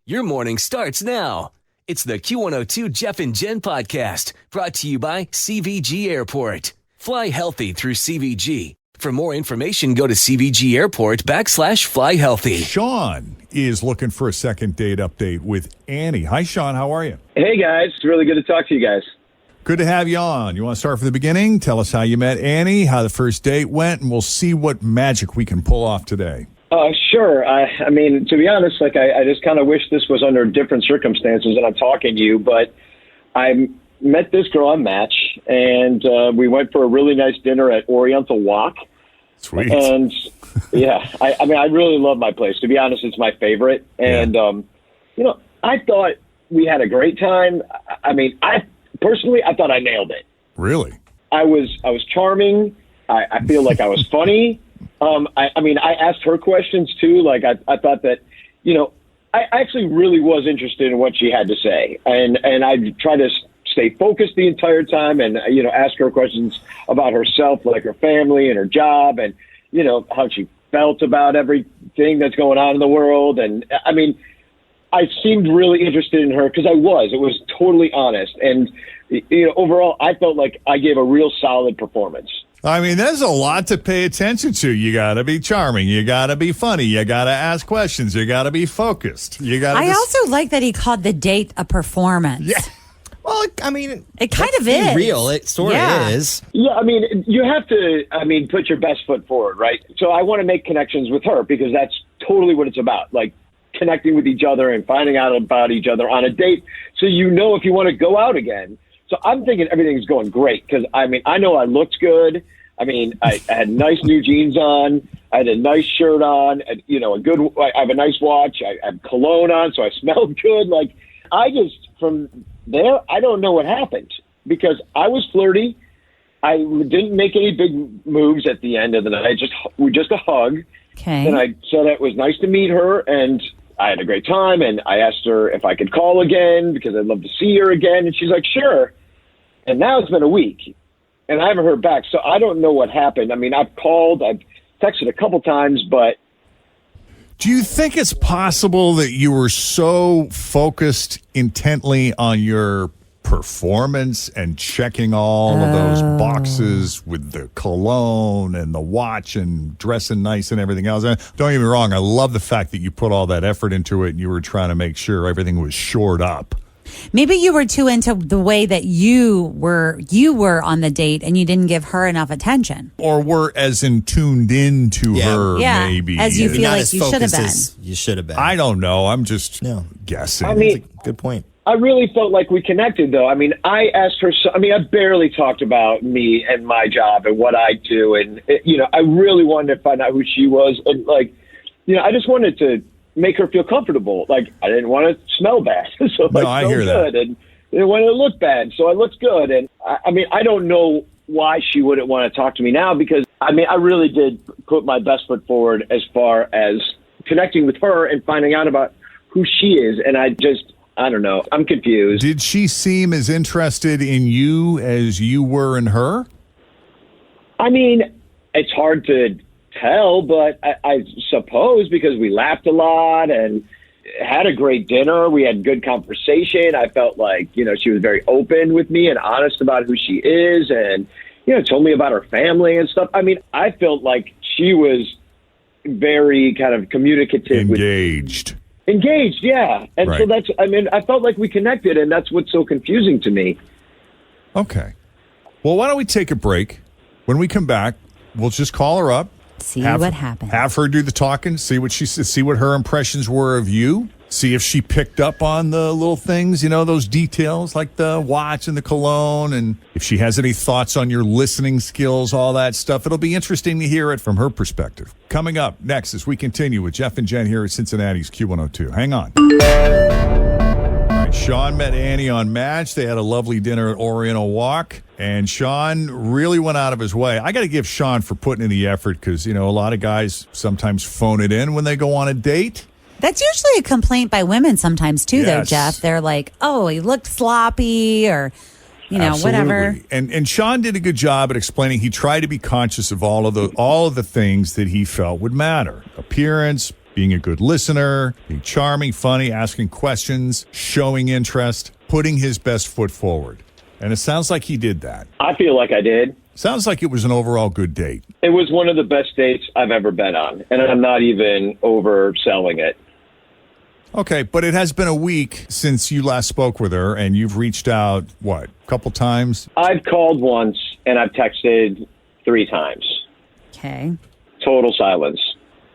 Your morning starts now. It's the Q102 Jeff and Jenn podcast brought to you by CVG Airport. Fly healthy through CVG. For more information, go to CVG Airport /fly healthy. Sean is looking for a second date update with Annie. Hi, Sean. How are you? Hey, guys. It's really good to talk to you guys. Good to have you on. You want to start from the beginning? Tell us how you met Annie, how the first date went, and we'll see what magic we can pull off today. Sure. I mean, to be honest, I just kind of wish this was under different circumstances and I'm talking to you, but I met this girl on Match, and we went for a really nice dinner at Oriental Walk. Sweet. And, yeah, I mean, I really love my place. To be honest, it's my favorite. And, I thought we had a great time. I mean, Personally, I thought I nailed it. Really? I was charming. I feel like I was funny. I asked her questions too. Like I thought that, I actually really was interested in what she had to say, and I tried to stay focused the entire time, and ask her questions about herself, like her family and her job, and how she felt about everything that's going on in the world. And I mean, I seemed really interested in her because it was totally honest. And, overall, I felt like I gave a real solid performance. I mean, there's a lot to pay attention to. You got to be charming. You got to be funny. You got to ask questions. You got to be focused. I also like that he called the date a performance. Yeah. Well, I mean, it kind of is. Real. It sort of is. Yeah, I mean, you have to, put your best foot forward, right? So I want to make connections with her because that's totally what it's about. Like, connecting with each other and finding out about each other on a date, so if you want to go out again. So I'm thinking everything's going great because I know I looked good. I had nice new jeans on. I had a nice shirt on. I have a nice watch. I have cologne on, so I smelled good. From there, I don't know what happened because I was flirty. I didn't make any big moves at the end of the night. Just a hug. Okay. And I said it was nice to meet her, and I had a great time, and I asked her if I could call again because I'd love to see her again, and she's like, sure. And now it's been a week, and I haven't heard back, so I don't know what happened. I mean, I've called, I've texted a couple times, but... Do you think it's possible that you were so focused intently on your performance and checking all of those boxes with the cologne and the watch and dressing nice and everything else? Don't get me wrong, I love the fact that you put all that effort into it and you were trying to make sure everything was shored up. Maybe you were too into the way that you were on the date and you didn't give her enough attention. Or were as in tuned into her, maybe. As you feel like you should have been. You should have been. I don't know. I'm just guessing. That's a good point. I really felt like we connected, though. I asked her, I barely talked about me and my job and what I do. And, I really wanted to find out who she was. And, I just wanted to make her feel comfortable. Like, I didn't want to smell bad. So I hear good. That. And I didn't want to look bad. So I looked good. And, I don't know why she wouldn't want to talk to me now because, I really did put my best foot forward as far as connecting with her and finding out about who she is. And I don't know. I'm confused. Did she seem as interested in you as you were in her? It's hard to tell, but I suppose because we laughed a lot and had a great dinner. We had good conversation. I felt like, she was very open with me and honest about who she is and, told me about her family and stuff. I felt like she was very kind of communicative. Engaged, yeah. And right. So that's, I felt like we connected, and that's what's so confusing to me. Okay. Well, why don't we take a break? When we come back, we'll just call her up. See what happens. Have her do the talking, see what she says, see what her impressions were of you. See if she picked up on the little things, those details like the watch and the cologne, and if she has any thoughts on your listening skills, all that stuff. It'll be interesting to hear it from her perspective. Coming up next as we continue with Jeff and Jenn here at Cincinnati's Q102. Hang on. All right, Sean met Annie on Match. They had a lovely dinner at Oriental Walk, and Sean really went out of his way. I got to give Sean for putting in the effort because, a lot of guys sometimes phone it in when they go on a date. That's usually a complaint by women sometimes too, though, Yes. Jeff. They're like, oh, he looked sloppy or, whatever. And Sean did a good job at explaining he tried to be conscious of all of the things that he felt would matter. Appearance, being a good listener, being charming, funny, asking questions, showing interest, putting his best foot forward. And it sounds like he did that. I feel like I did. Sounds like it was an overall good date. It was one of the best dates I've ever been on, and I'm not even overselling it. Okay, but it has been a week since you last spoke with her, and you've reached out, what, a couple times? I've called once, and I've texted 3 times. Okay. Total silence.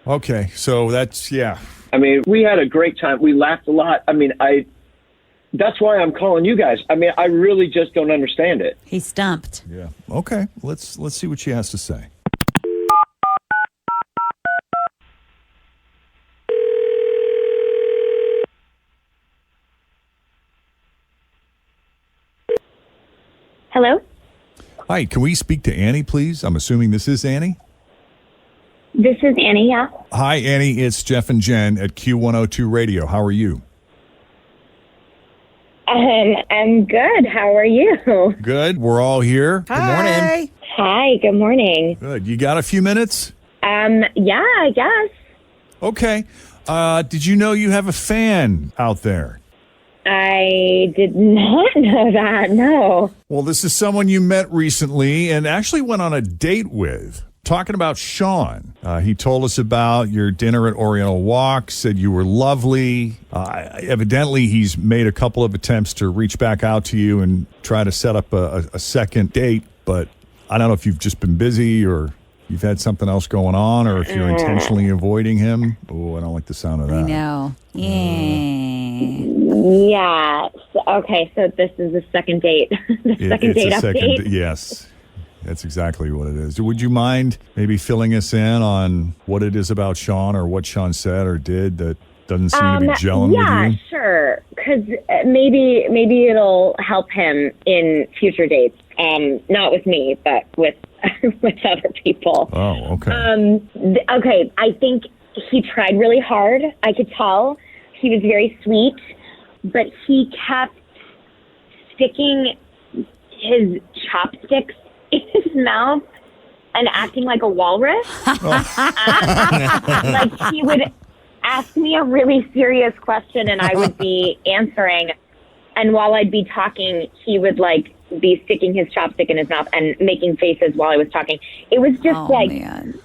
Okay, so that's, yeah. I mean, we had a great time. We laughed a lot. I mean, that's why I'm calling you guys. I mean, I really just don't understand it. He's stumped. Yeah. Okay, let's see what she has to say. Hello? Hi, can we speak to Annie, please? I'm assuming this is Annie. This is Annie, yeah. Hi, Annie. It's Jeff and Jen at Q102 Radio. How are you? I'm good. How are you? Good. We're all here. Good morning. Hi, good morning. Good. You got a few minutes? Yeah, I guess. Okay. Did you know you have a fan out there? I did not know that, no. Well, this is someone you met recently and actually went on a date with. Talking about Sean. He told us about your dinner at Oriental Walk, said you were lovely. Evidently, he's made a couple of attempts to reach back out to you and try to set up a second date, but I don't know if you've just been busy or you've had something else going on or if you're intentionally avoiding him. Oh, I don't like the sound of that. I know. Yeah. Yeah. Okay, so this is the second date. Second date update? Yes. That's exactly what it is. Would you mind maybe filling us in on what it is about Sean or what Sean said or did that doesn't seem to be gelling with you? Yeah, sure. Because maybe it'll help him in future dates. Not with me, but with with other people. Oh, okay. Okay, I think he tried really hard. I could tell. He was very sweet, but he kept sticking his chopsticks in his mouth and acting like a walrus. Like he would ask me a really serious question and I would be answering. And while I'd be talking, he would like be sticking his chopstick in his mouth and making faces while I was talking. It was just Man.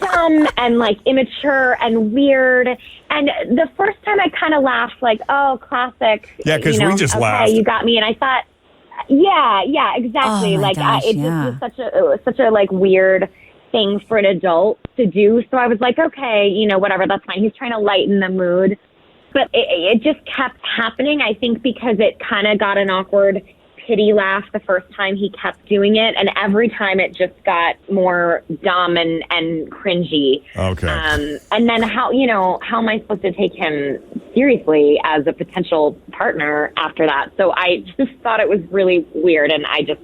dumb and like immature and weird. And the first time I kind of laughed like, oh, classic. Yeah, because we just laughed. You got me. And I thought, yeah, exactly. Oh my like gosh, it yeah. just was such a like weird thing for an adult to do. So I was like, okay, whatever, that's fine. He's trying to lighten the mood. But it just kept happening, I think, because it kind of got an awkward pity laugh the first time he kept doing it. And every time it just got more dumb and cringy. Okay. And then how am I supposed to take him seriously as a potential partner after that? So I just thought it was really weird. And I just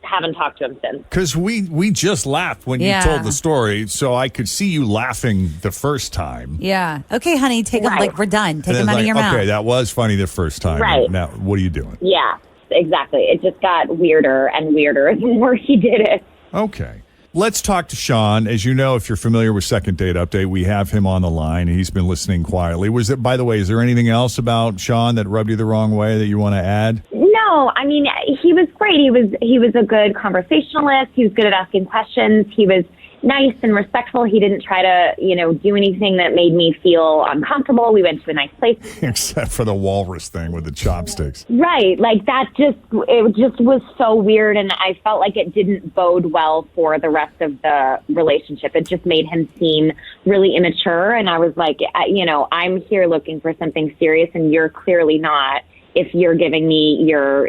haven't talked to him since. Because we just laughed when you told the story, so I could see you laughing the first time. Yeah. Okay, honey, take him. Right. Like, we're done. Take And him then out of your mouth. Okay, that was funny the first time. Right. Now, what are you doing? Yeah, exactly. It just got weirder and weirder the more he did it. Okay. Let's talk to Sean. As you know, if you're familiar with Second Date Update, we have him on the line. He's been listening quietly. By the way, is there anything else about Sean that rubbed you the wrong way that you want to add? No, I mean, he was great. He was a good conversationalist. He was good at asking questions. He was nice and respectful. He didn't try to, do anything that made me feel uncomfortable. We went to a nice place. Except for the walrus thing with the chopsticks. Right. Like it just was so weird. And I felt like it didn't bode well for the rest of the relationship. It just made him seem really immature. And I was like, I'm here looking for something serious and you're clearly not. If you're giving me your,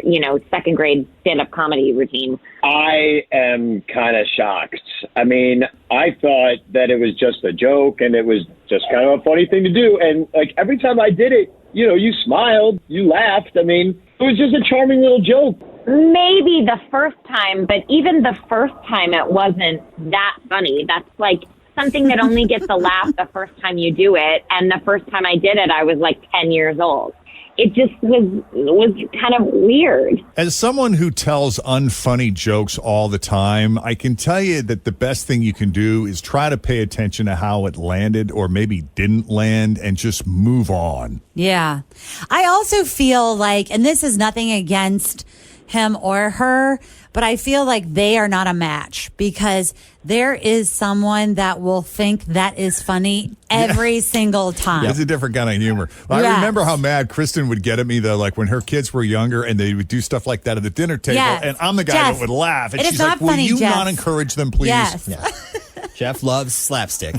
second grade stand-up comedy routine. I am kind of shocked. I mean, I thought that it was just a joke and it was just kind of a funny thing to do. And like every time I did it, you smiled, you laughed. I mean, it was just a charming little joke. Maybe the first time, but even the first time it wasn't that funny. That's like something that only gets a laugh the first time you do it. And the first time I did it, I was like 10 years old. it just was kind of weird. As someone who tells unfunny jokes all the time, I can tell you that the best thing you can do is try to pay attention to how it landed or maybe didn't land and just move on. Yeah. I also feel like, and this is nothing against him or her, but I feel like they are not a match because there is someone that will think that is funny every single time. It's a different kind of humor. Well, I remember how mad Kristen would get at me, though, like when her kids were younger and they would do stuff like that at the dinner table. Yes. And I'm the guy Jeff, that would laugh. And it is she's not like, funny, will you Jeff." not encourage them, please? Yes. Yeah. Jeff loves slapstick.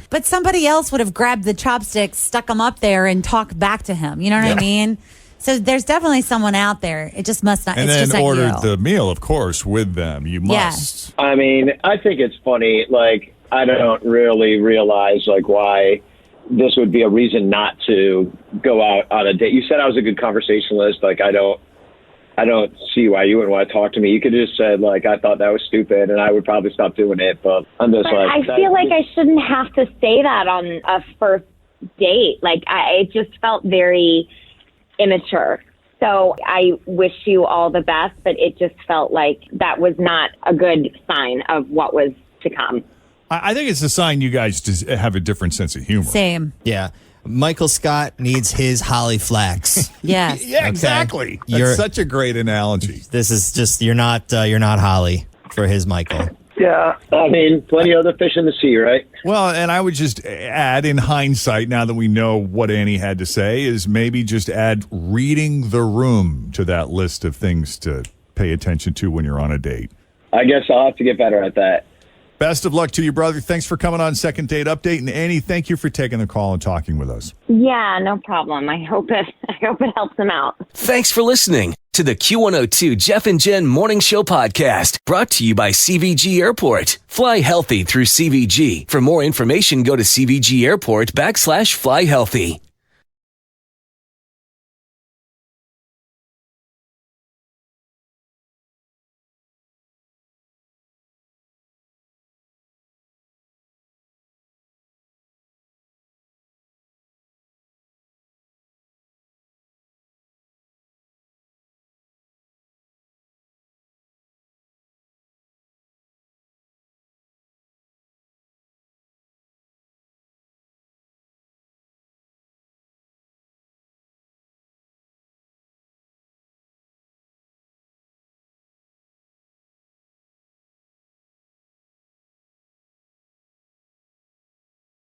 But somebody else would have grabbed the chopsticks, stuck them up there, and talked back to him. You know what I mean? So there's definitely someone out there. It just must not. And it's then just not ordered you. the meal, of course, with them. You must. I mean, I think it's funny. Like, I don't really realize like why this would be a reason not to go out on a date. You said I was a good conversationalist. Like, I don't see why you wouldn't want to talk to me. You could have just said like, I thought that was stupid, and I would probably stop doing it. But I'm just But like, I feel like I shouldn't have to say that on a first date. Like, it just felt very immature. So I wish you all the best, but it just felt like that was not a good sign of what was to come. I think it's a sign you guys just have a different sense of humor. Same. Yeah. Michael Scott needs his Holly Flax. Yes. Yeah, Okay. exactly. That's You're- such a great analogy. This is just you're not Holly for his Michael. yeah, I mean, plenty of other fish in the sea, right? Well, and I would just add, in hindsight, now that we know what Annie had to say, is maybe just add reading the room to that list of things to pay attention to when you're on a date. I guess I'll have to get better at that. Best of luck to you, brother. Thanks for coming on Second Date Update. And Annie, thank you for taking the call and talking with us. Yeah, no problem. I hope it helps him out. Thanks for listening to the Q102 Jeff and Jen Morning Show Podcast, brought to you by CVG Airport. Fly healthy through CVG. For more information, go to CVG Airport /fly healthy.